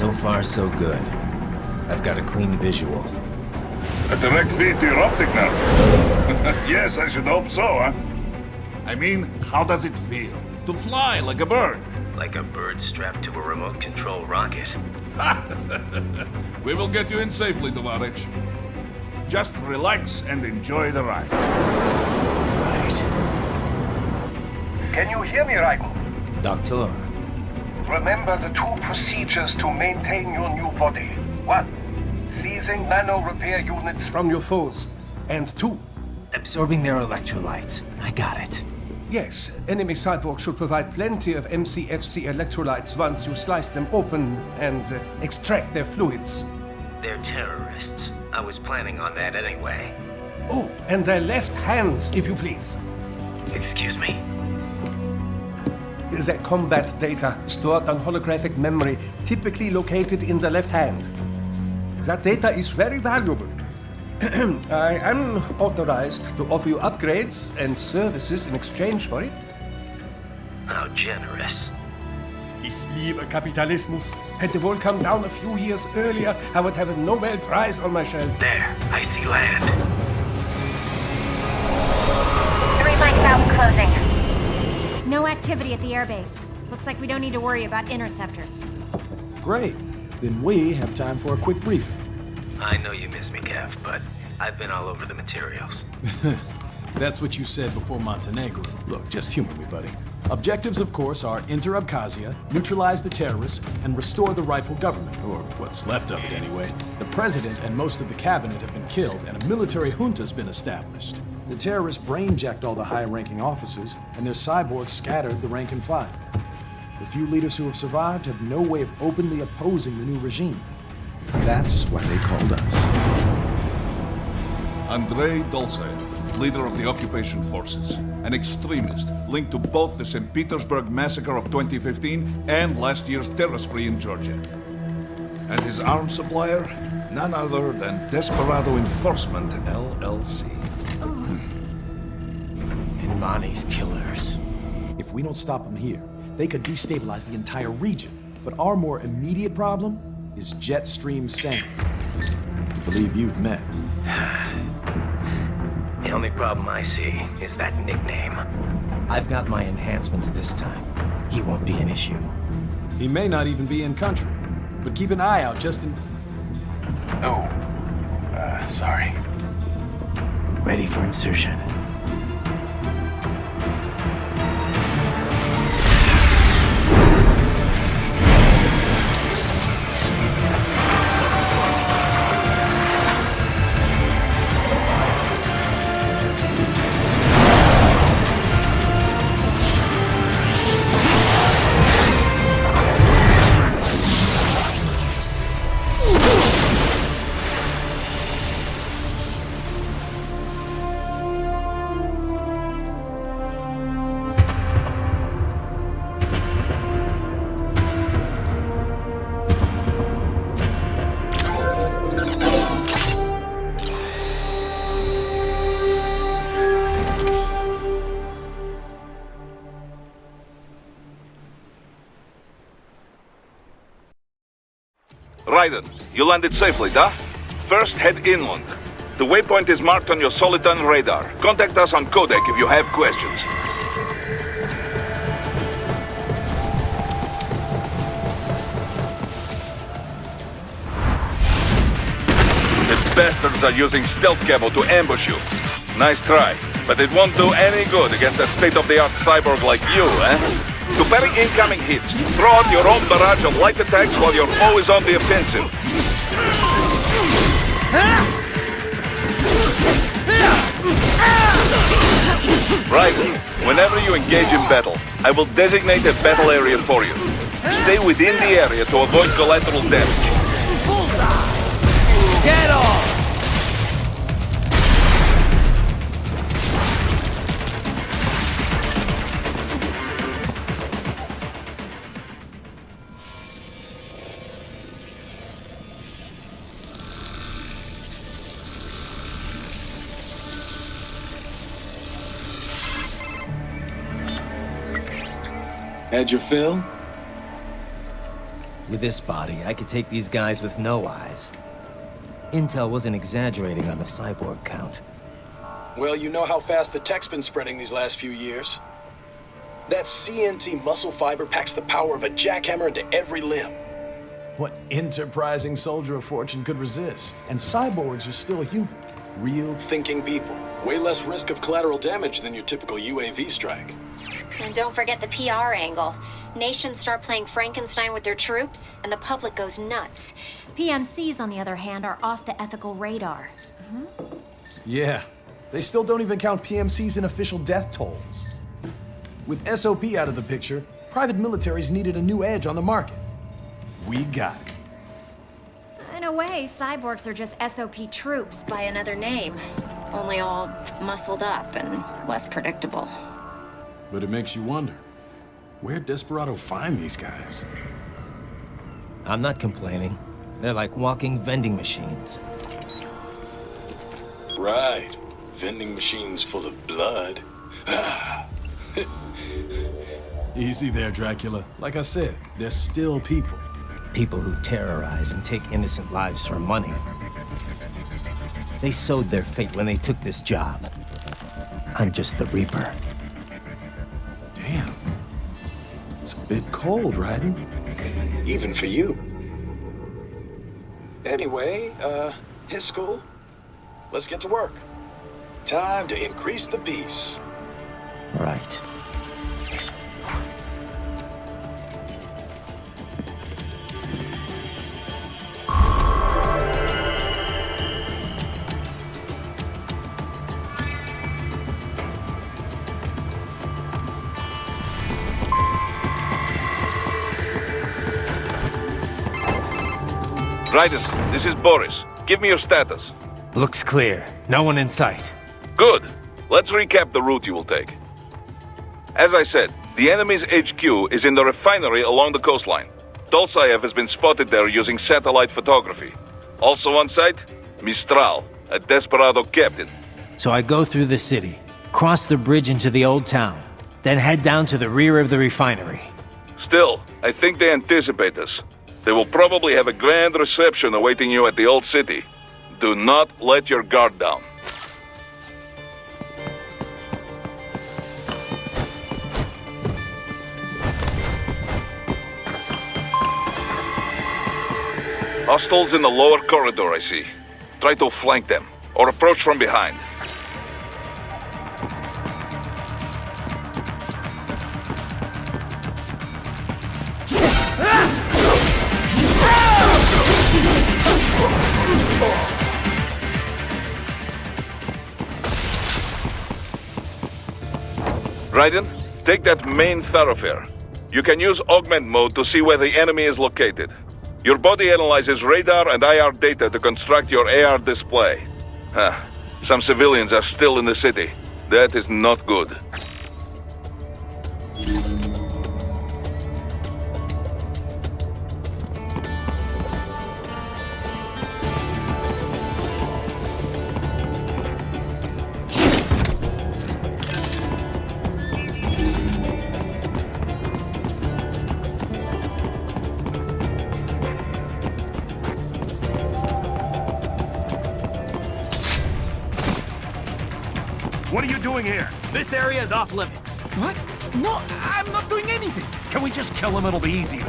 So far, so good. I've got a clean visual. A direct feed to your optic nerve. Yes, I should hope so, huh? I mean, how does it feel? To fly like a bird? Like a bird strapped to a remote control rocket. We will get you in safely, Tovarich. Just relax and enjoy the ride. Right. Can you hear me, Raiden? Doctor. Remember the 2 procedures to maintain your new body. 1. Seizing nano repair units from your foes. And 2. Absorbing their electrolytes. I got it. Yes, enemy cyborgs should provide plenty of MCFC electrolytes once you slice them open and extract their fluids. They're terrorists. I was planning on that anyway. Oh, and their left hands, if you please. Excuse me? The combat data stored on holographic memory, typically located in the left hand. That data is very valuable. I am authorized to offer you upgrades and services in exchange for it. How generous. Ich liebe Kapitalismus. Had the wall come down a few years earlier, I would have a Nobel Prize on my shelf. There, I see land. 3 mic valve closing. No activity at the airbase. Looks like we don't need to worry about interceptors. Great. Then we have time for a quick briefing. I know you miss me, Kev, but I've been all over the materials. That's what you said before Montenegro. Look, just humor me, buddy. Objectives, of course, are enter Abkhazia, neutralize the terrorists, and restore the rightful government, or what's left of it anyway. The president and most of the cabinet have been killed, and a military junta's been established. The terrorists brain-jacked all the high-ranking officers, and their cyborgs scattered the rank and file. The few leaders who have survived have no way of openly opposing the new regime. That's why they called us. Andrei Dolzaev, leader of the occupation forces, an extremist linked to both the St. Petersburg massacre of 2015 and last year's terror spree in Georgia. And his arms supplier, none other than Desperado Enforcement, LLC. And Mani's killers. If we don't stop them here, they could destabilize the entire region. But our more immediate problem is Jetstream Sam. I believe you've met. The only problem I see is that nickname. I've got my enhancements this time. He won't be an issue. He may not even be in country, but keep an eye out just in... Oh, sorry. Ready for insertion. Raiden, you landed safely, da? First, head inland. The waypoint is marked on your Soliton radar. Contact us on codec if you have questions. The bastards are using stealth cable to ambush you. Nice try, but it won't do any good against a state-of-the-art cyborg like you, eh? To parry incoming hits, throw out your own barrage of light attacks while your foe is on the offensive. Right, whenever you engage in battle, I will designate a battle area for you. Stay within the area to avoid collateral damage. Bullseye! Get off! Had your fill? With this body, I could take these guys with no eyes. Intel wasn't exaggerating on the cyborg count. Well, you know how fast the tech's been spreading these last few years. That CNT muscle fiber packs the power of a jackhammer into every limb. What enterprising soldier of fortune could resist? And cyborgs are still human. Real Thinking people. Way less risk of collateral damage than your typical UAV strike. And don't forget the PR angle. Nations start playing Frankenstein with their troops, and the public goes nuts. PMCs, on the other hand, are off the ethical radar. Yeah, they still don't even count PMCs in official death tolls. With SOP out of the picture, private militaries needed a new edge on the market. We got it. In a way, cyborgs are just SOP troops by another name. Only all muscled up and less predictable. But it makes you wonder, where'd Desperado find these guys? I'm not complaining. They're like walking vending machines. Right. Vending machines full of blood. Easy there, Dracula. Like I said, they're still people. People who terrorize and take innocent lives for money. They sowed their fate when they took this job. I'm just the Reaper. Damn. It's a bit cold, Raiden. Even for you. Anyway, his school. Let's get to work. Time to increase the peace. Right. Raiden, this is Boris. Give me your status. Looks clear. No one in sight. Good. Let's recap the route you will take. As I said, the enemy's HQ is in the refinery along the coastline. Dolsaev has been spotted there using satellite photography. Also on site, Mistral, a Desperado captain. So I go through the city, cross the bridge into the old town, then head down to the rear of the refinery. Still, I think they anticipate us. They will probably have a grand reception awaiting you at the old city. Do not let your guard down. Hostiles in the lower corridor, I see. Try to flank them, or approach from behind. Raiden, take that main thoroughfare. You can use augment mode to see where the enemy is located. Your body analyzes radar and IR data to construct your AR display. Some civilians are still in the city. That is not good. What are you doing here? This area is off limits. What? No, I'm not doing anything. Can we just kill him? It'll be easier.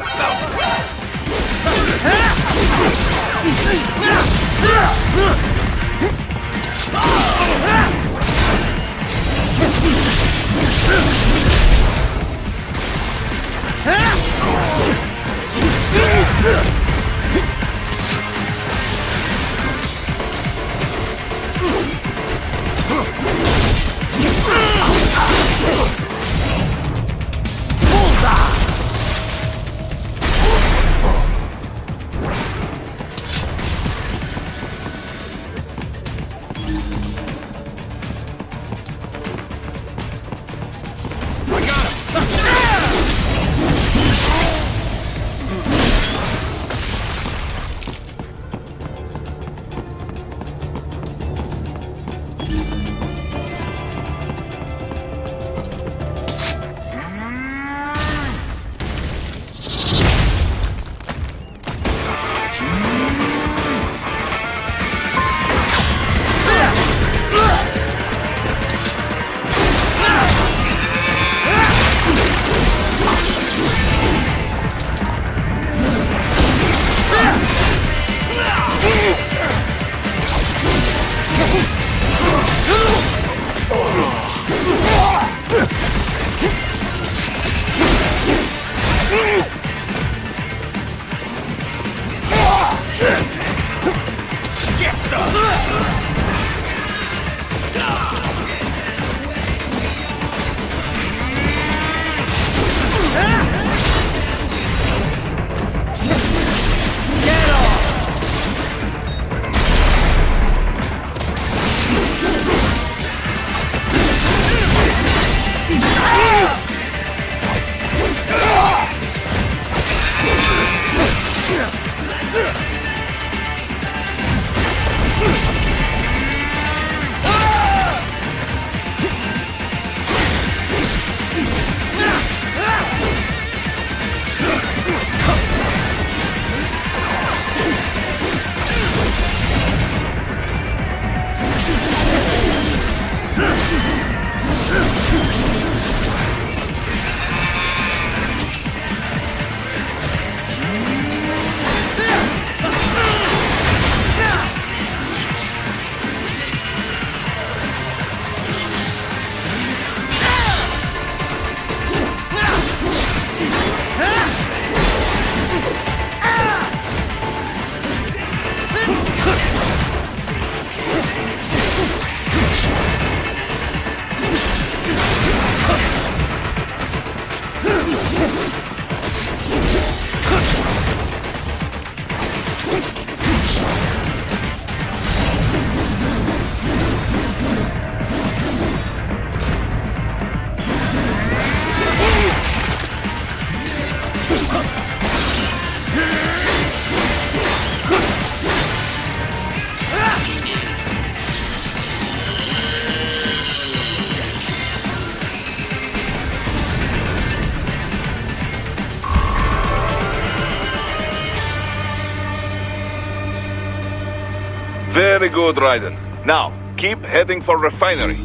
Very good, Raiden. Now, keep heading for refinery.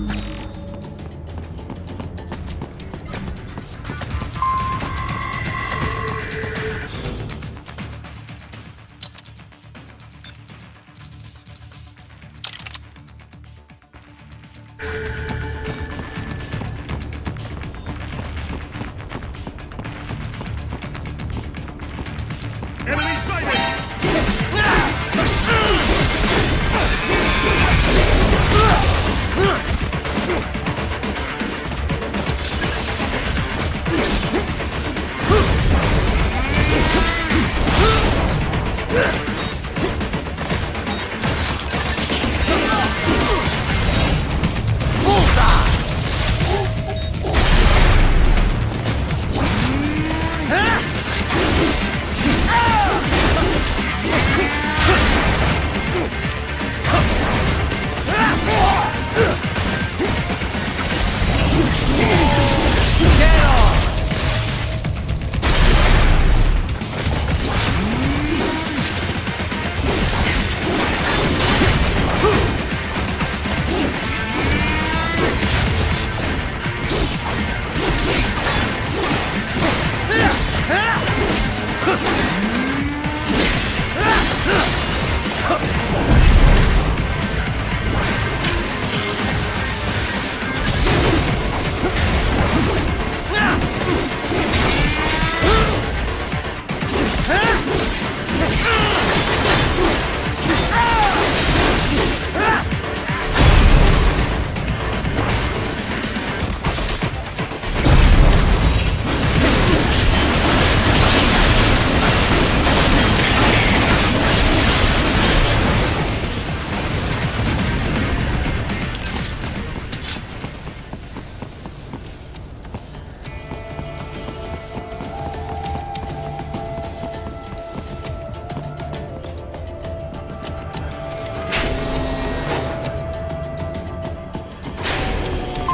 Enemy sighted!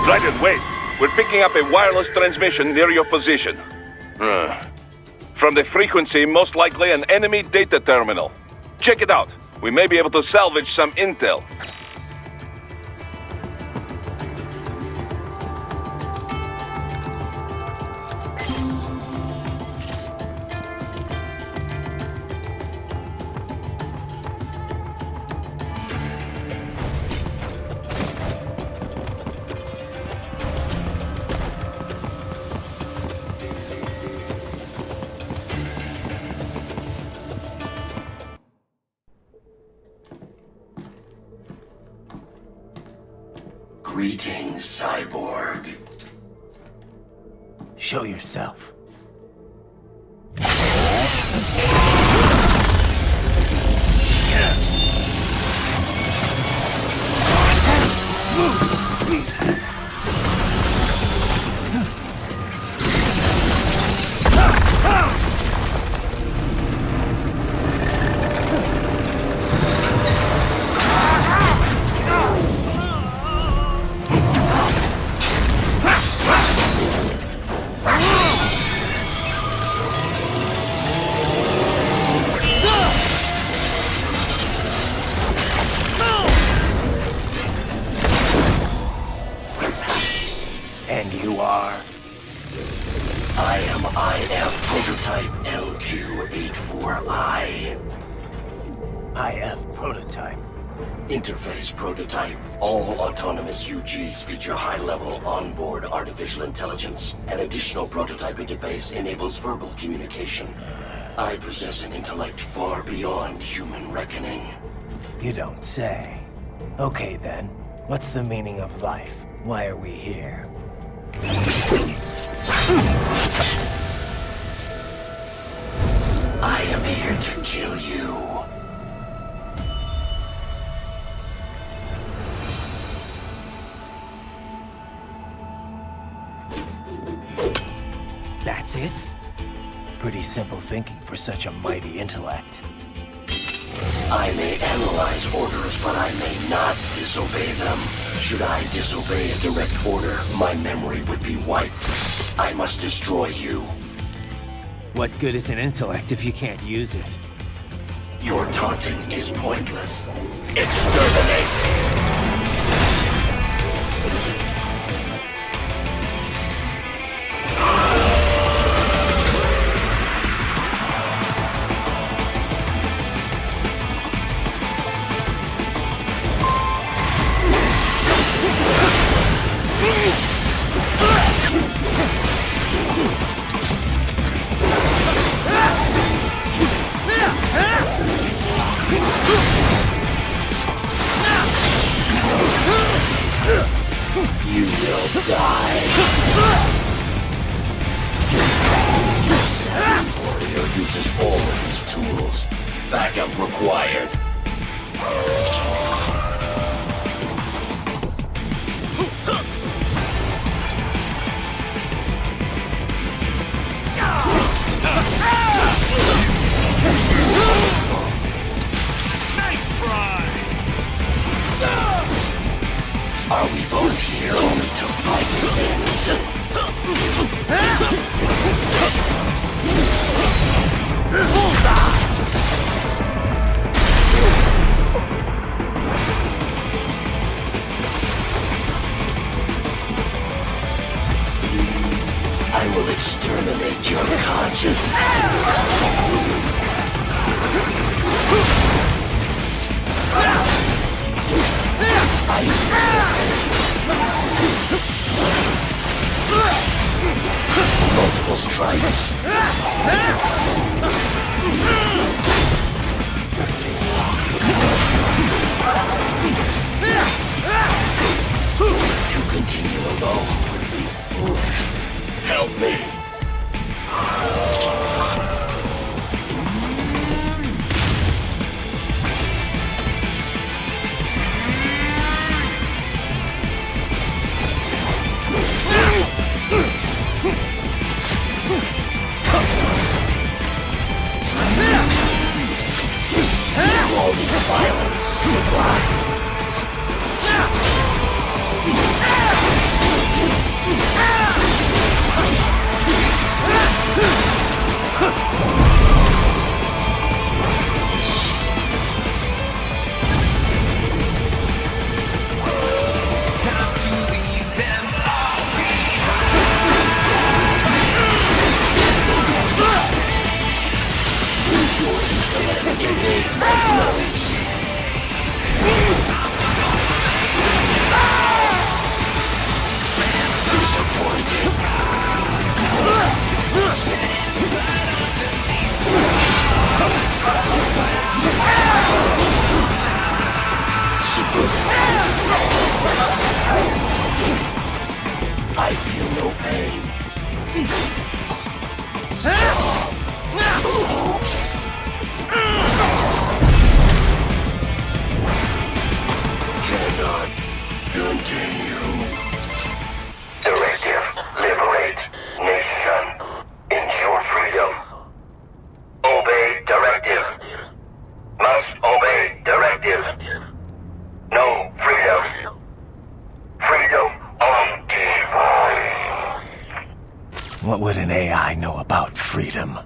Raiden, wait. We're picking up a wireless transmission near your position. From the frequency, most likely an enemy data terminal. Check it out. We may be able to salvage some intel. Greetings, cyborg. Show yourself. And you are? I am IF prototype LQ84I. IF prototype. Interface prototype. All autonomous UGs feature high-level onboard artificial intelligence. An additional prototype interface enables verbal communication. I possess an intellect far beyond human reckoning. You don't say. Okay then, what's the meaning of life? Why are we here? I am here to kill you. That's it? Pretty simple thinking for such a mighty intellect. I may analyze orders, but I may not disobey them. Should I disobey a direct order, my memory would be wiped. I must destroy you. What good is an intellect if you can't use it? Your taunting is pointless. Exterminate! You will die. The savage warrior uses all of his tools. Backup required. Nice try! Are we both here only to fight again? I will exterminate your conscience. Multiple strikes. To continue alone would be foolish. Help me. All this violence civilized. Time to leave them all Use your intellect in a blows. Disappointed. I feel no pain. Cannot continue. Directive, liberate nation. Ensure freedom. Obey directive. Must obey directive. No freedom. Freedom on device. What would an AI know about freedom?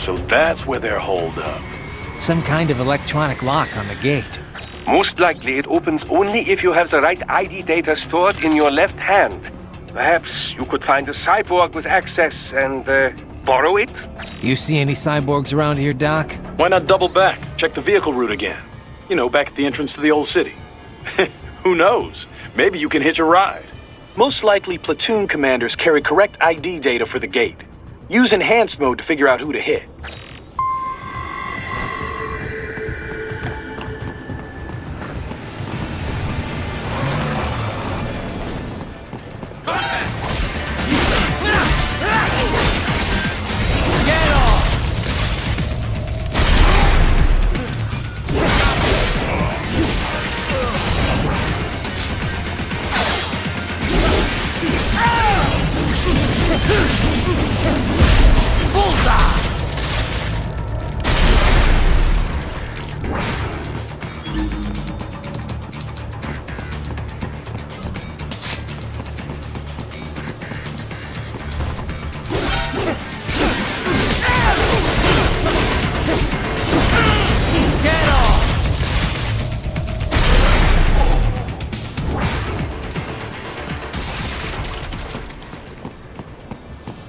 So that's where they're holed up. Some kind of electronic lock on the gate. Most likely it opens only if you have the right ID data stored in your left hand. Perhaps you could find a cyborg with access and borrow it? You see any cyborgs around here, Doc? Why not double back? Check the vehicle route again. You know, back at the entrance to the old city. Who knows? Maybe you can hitch a ride. Most likely, platoon commanders carry correct ID data for the gate. Use enhanced mode to figure out who to hit.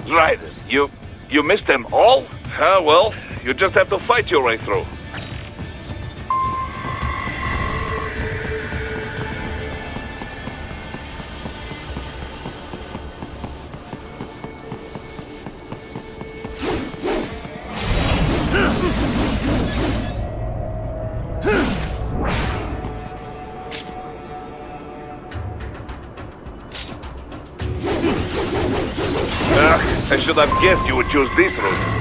Raiden, you missed them all? Well, you just have to fight your way through. I should have guessed you would choose this route.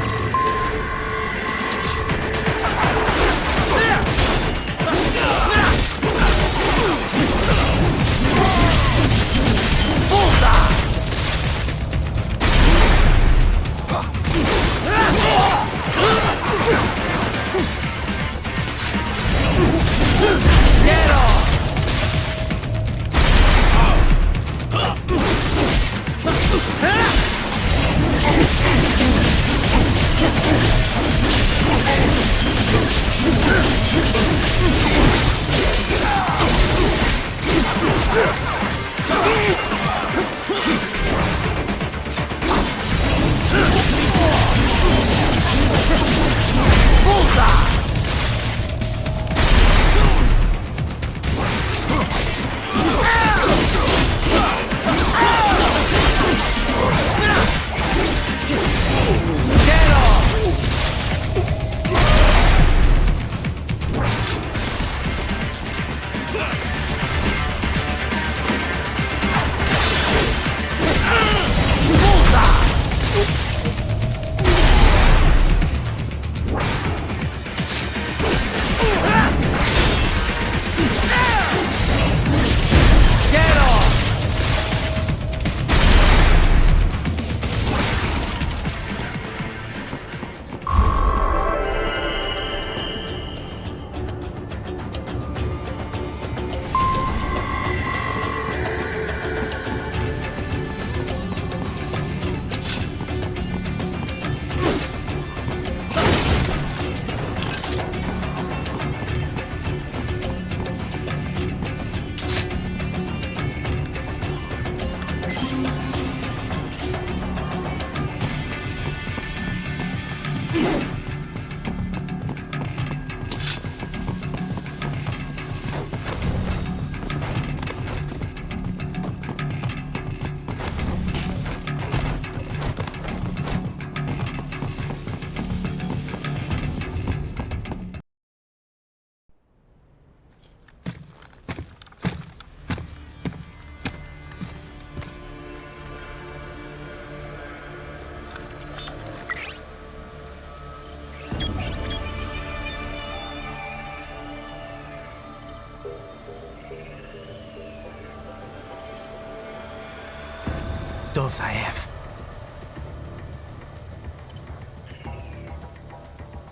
Those I have.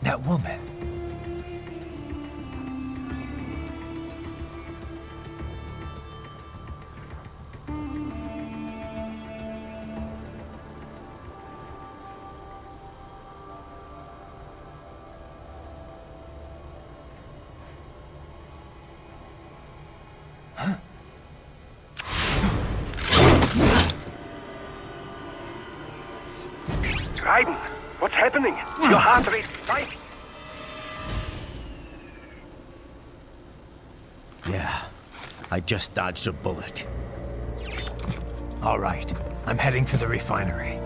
That woman. Raiden, what's happening? Your heart rate spikes. Yeah, I just dodged a bullet. All right, I'm heading for the refinery.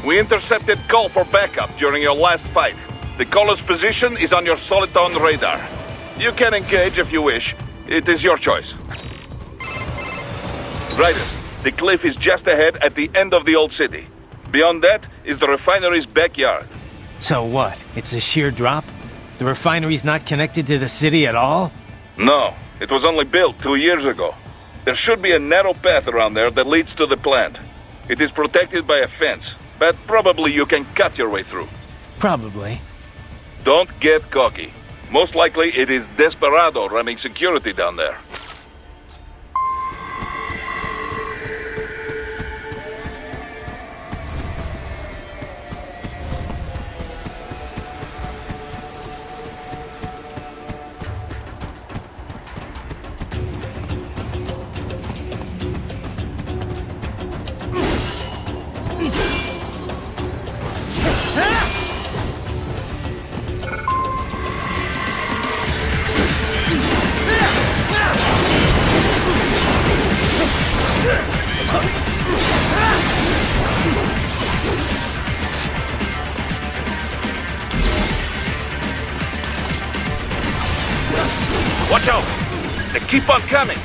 We intercepted call for backup during your last fight. The caller's position is on your Soliton radar. You can engage if you wish. It is your choice. Raiden, the cliff is just ahead at the end of the old city. Beyond that is the refinery's backyard. So what? It's a sheer drop? The refinery's not connected to the city at all? No, it was only built 2 years ago. There should be a narrow path around there that leads to the plant. It is protected by a fence, but probably you can cut your way through. Probably. Don't get cocky. Most likely it is Desperado running security down there. Watch out! They keep on coming!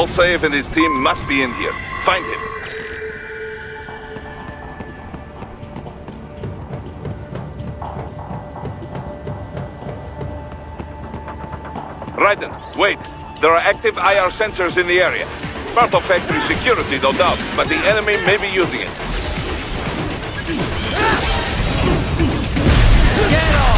Dolsaev and his team must be in here. Find him. Raiden, wait. There are active IR sensors in the area. Part of factory security, no doubt, but the enemy may be using it. Get off!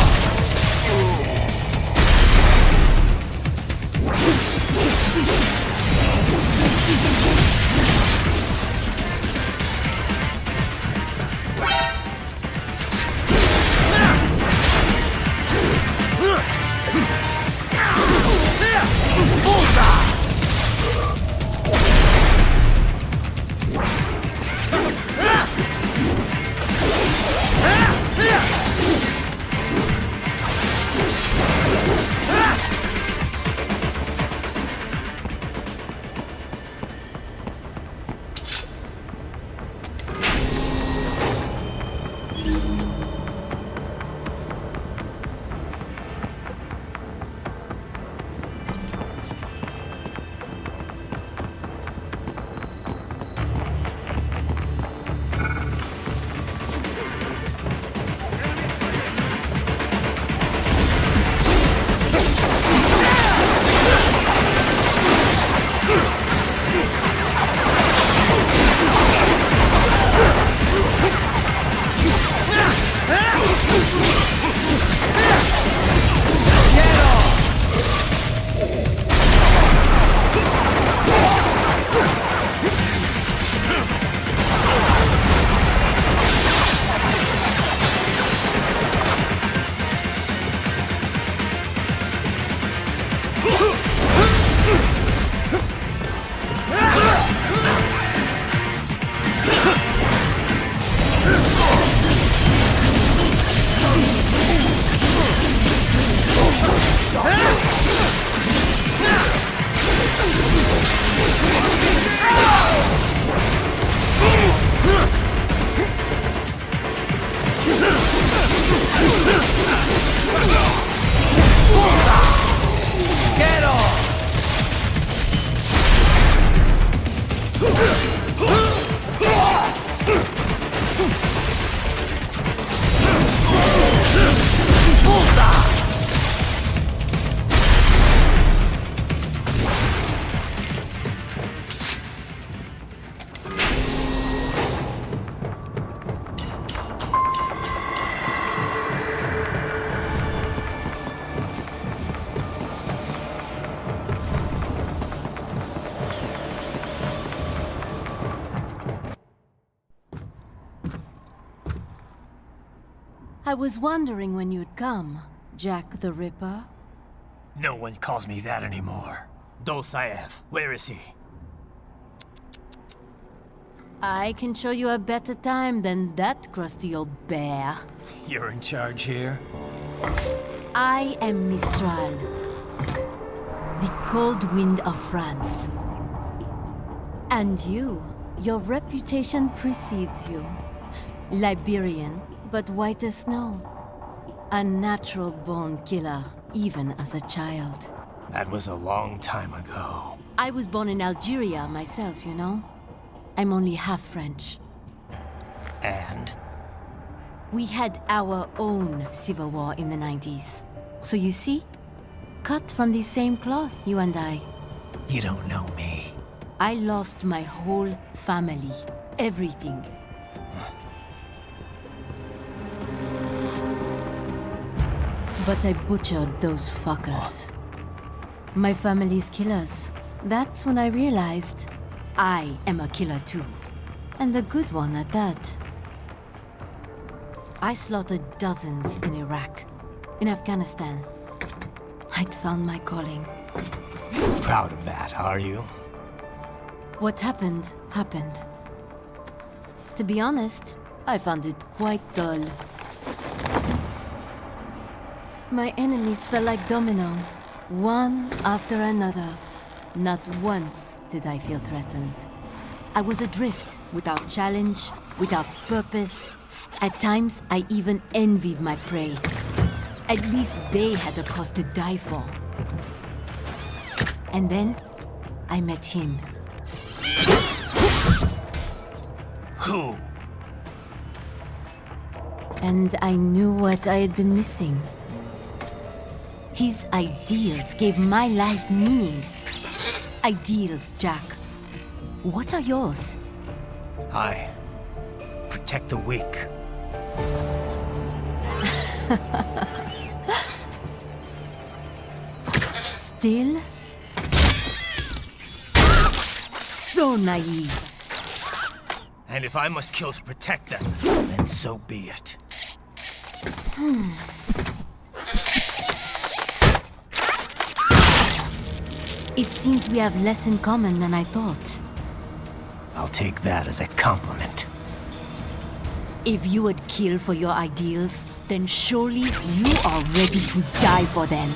I was wondering when you'd come, Jack the Ripper. No one calls me that anymore. Dolsaev, where is he? I can show you a better time than that crusty old bear. You're in charge here? I am Mistral, the cold wind of France. And your reputation precedes you. Liberian, but white as snow. A natural-born killer, even as a child. That was a long time ago. I was born in Algeria myself, you know? I'm only half French. And? We had our own civil war in the 90s. So you see? Cut from the same cloth, you and I. You don't know me. I lost my whole family. Everything. But I butchered those fuckers. My family's killers. That's when I realized I am a killer too. And a good one at that. I slaughtered dozens in Iraq, in Afghanistan. I'd found my calling. Proud of that, are you? What happened, happened. To be honest, I found it quite dull. My enemies fell like domino, one after another. Not once did I feel threatened. I was adrift, without challenge, without purpose. At times, I even envied my prey. At least they had a cause to die for. And then, I met him. Who? And I knew what I had been missing. His ideals gave my life meaning. Ideals, Jack. What are yours? I protect the weak. Still? So naive. And if I must kill to protect them, then so be it. It seems we have less in common than I thought. I'll take that as a compliment. If you would kill for your ideals, then surely you are ready to die for them.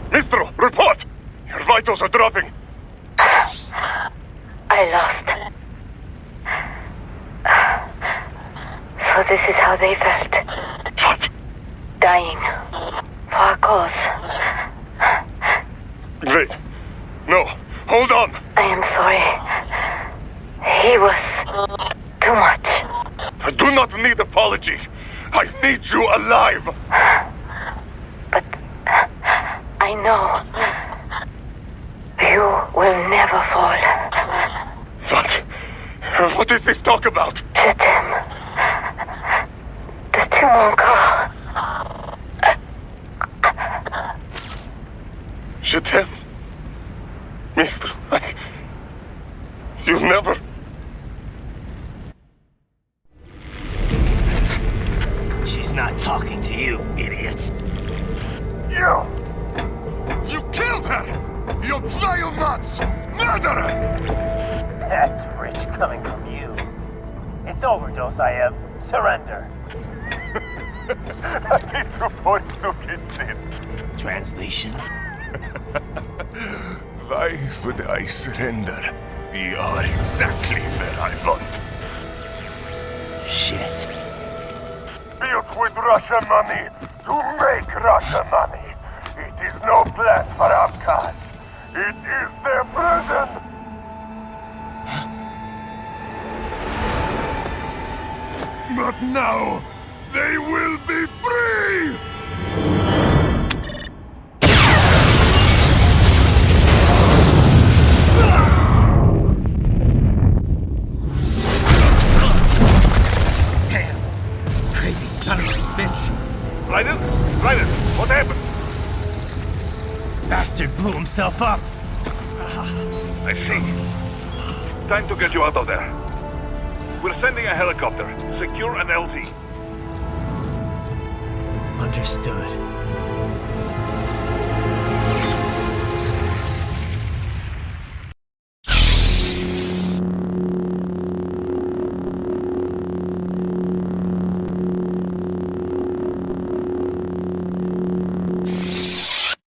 Mistro, report! Your vitals are dropping. I lost. So this is how they felt. What? Dying. For a cause. Wait. No. Hold on. I am sorry. He was too much. I do not need apology. I need you alive. But I know you will never fall. What is this talk about? Je t'aime. De tout mon corps. Je t'aime. Mister, you never... She's not talking to you, idiot. You killed her! You vile nuts! Murderer! That's rich coming from you. It's overdose, I am. Surrender. Translation? Why would I surrender? We are exactly where I want. Shit. Built with Russian money to make Russian money. It is no plan for outcasts. It is their prison. But now, they will be free! Damn! Crazy son of a bitch! Raiden? Raiden, what happened? Bastard blew himself up! I see. Time to get you out of there. We're sending a helicopter. Secure an LZ. Understood.